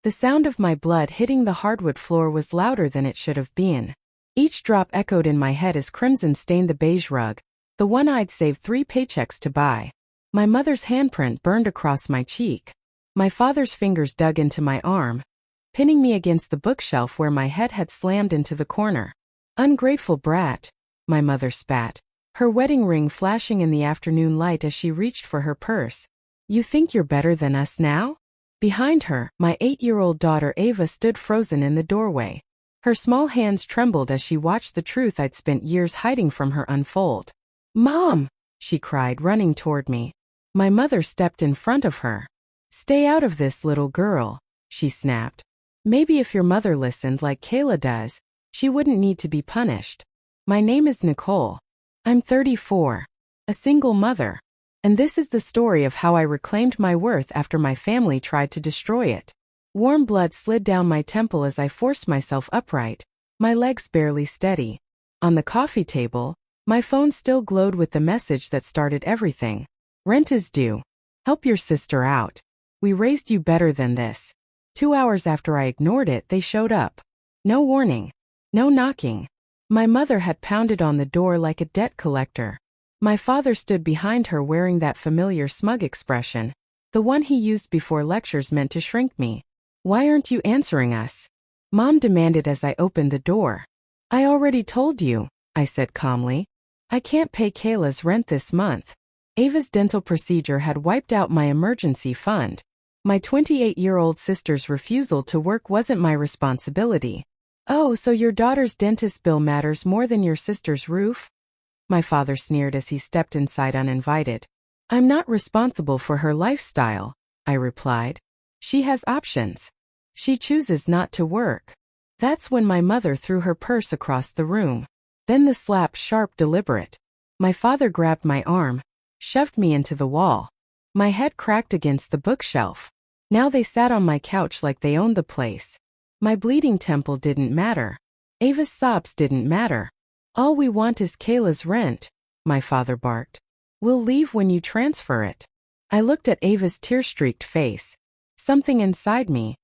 The sound of my blood hitting the hardwood floor was louder than it should have been. Each drop echoed in my head as crimson stained the beige rug, the one I'd saved 3 paychecks to buy. My mother's handprint burned across my cheek. My father's fingers dug into my arm, pinning me against the bookshelf where my head had slammed into the corner. Ungrateful brat, my mother spat, her wedding ring flashing in the afternoon light as she reached for her purse. You think you're better than us now? Behind her, my 8-year-old daughter Ava stood frozen in the doorway. Her small hands trembled as she watched the truth I'd spent years hiding from her unfold. Mom, she cried, running toward me. My mother stepped in front of her. Stay out of this, little girl, she snapped. Maybe if your mother listened like Kayla does, she wouldn't need to be punished. My name is Nicole. I'm 34, a single mother. And this is the story of how I reclaimed my worth after my family tried to destroy it. Warm blood slid down my temple as I forced myself upright, my legs barely steady. On the coffee table, my phone still glowed with the message that started everything. Rent is due. Help your sister out. We raised you better than this. 2 hours after I ignored it, they showed up. No warning. No knocking. My mother had pounded on the door like a debt collector. My father stood behind her wearing that familiar smug expression, the one he used before lectures meant to shrink me. Why aren't you answering us? Mom demanded as I opened the door. I already told you, I said calmly. I can't pay Kayla's rent this month. Ava's dental procedure had wiped out my emergency fund. My 28-year-old sister's refusal to work wasn't my responsibility. Oh, so your daughter's dentist bill matters more than your sister's roof? My father sneered as he stepped inside uninvited. I'm not responsible for her lifestyle, I replied. She has options. She chooses not to work. That's when my mother threw her purse across the room. Then the slap, sharp, deliberate. My father grabbed my arm, shoved me into the wall. My head cracked against the bookshelf. Now they sat on my couch like they owned the place. My bleeding temple didn't matter. Ava's sobs didn't matter. All we want is Kayla's rent, my father barked. We'll leave when you transfer it. I looked at Ava's tear-streaked face. Something inside me,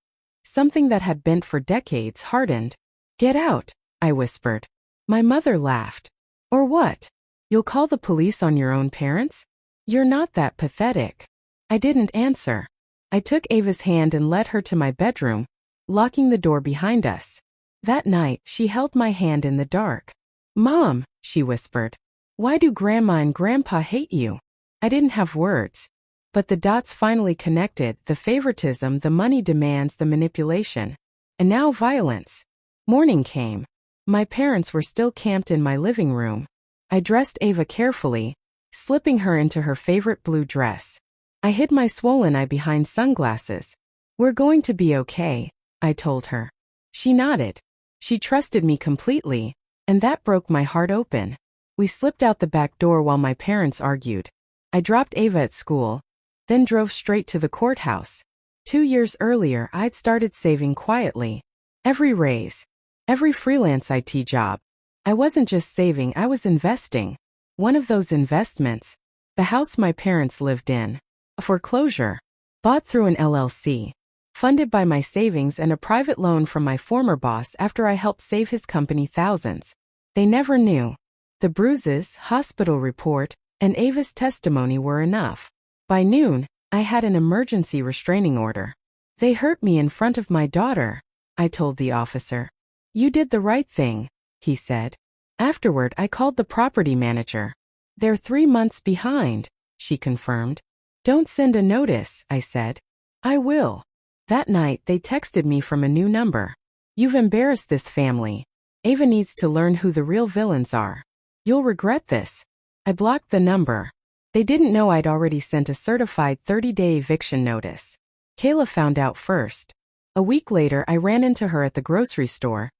something that had bent for decades, hardened. Get out, I whispered. My mother laughed. Or what? You'll call the police on your own parents? You're not that pathetic. I didn't answer. I took Ava's hand and led her to my bedroom, locking the door behind us. That night, she held my hand in the dark. Mom, she whispered. Why do Grandma and Grandpa hate you? I didn't have words. But the dots finally connected, the favoritism, the money demands, the manipulation. And now violence. Morning came. My parents were still camped in my living room. I dressed Ava carefully, slipping her into her favorite blue dress. I hid my swollen eye behind sunglasses. We're going to be okay, I told her. She nodded. She trusted me completely, and that broke my heart open. We slipped out the back door while my parents argued. I dropped Ava at school, then drove straight to the courthouse. 2 years earlier, I'd started saving quietly. Every raise, every freelance IT job. I wasn't just saving, I was investing. One of those investments, the house my parents lived in. A foreclosure. Bought through an LLC. Funded by my savings and a private loan from my former boss after I helped save his company thousands. They never knew. The bruises, hospital report, and Ava's testimony were enough. By noon, I had an emergency restraining order. They hurt me in front of my daughter, I told the officer. You did the right thing, he said. Afterward, I called the property manager. They're 3 months behind, she confirmed. Don't send a notice, I said. I will. That night, they texted me from a new number. You've embarrassed this family. Ava needs to learn who the real villains are. You'll regret this. I blocked the number. They didn't know I'd already sent a certified 30-day eviction notice. Kayla found out first. A week later, I ran into her at the grocery store.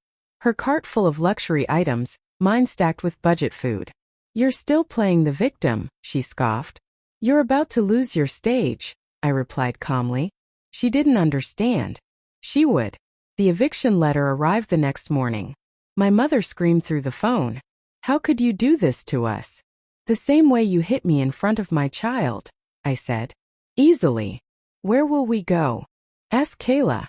Her cart full of luxury items, mine stacked with budget food. You're still playing the victim, she scoffed. You're about to lose your stage, I replied calmly. She didn't understand. She would. The eviction letter arrived the next morning. My mother screamed through the phone. How could you do this to us? The same way you hit me in front of my child, I said. Easily. Where will we go? Ask Kayla.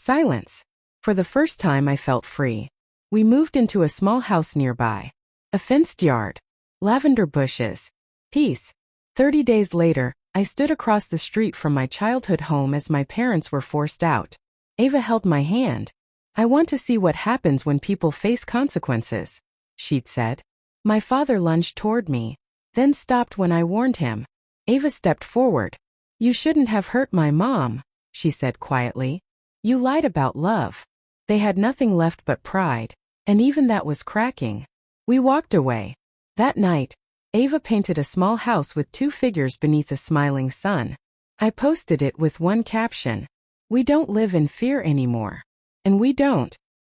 Silence. For the first time I felt free. We moved into a small house nearby. A fenced yard. Lavender bushes. Peace. 30 days later, I stood across the street from my childhood home as my parents were forced out. Ava held my hand. I want to see what happens when people face consequences, she'd said. My father lunged toward me, then stopped when I warned him. Ava stepped forward. You shouldn't have hurt my mom, she said quietly. You lied about love. They had nothing left but pride, and even that was cracking. We walked away. That night, Ava painted a small house with 2 figures beneath a smiling sun. I posted it with one caption. We don't live in fear anymore. And we don't.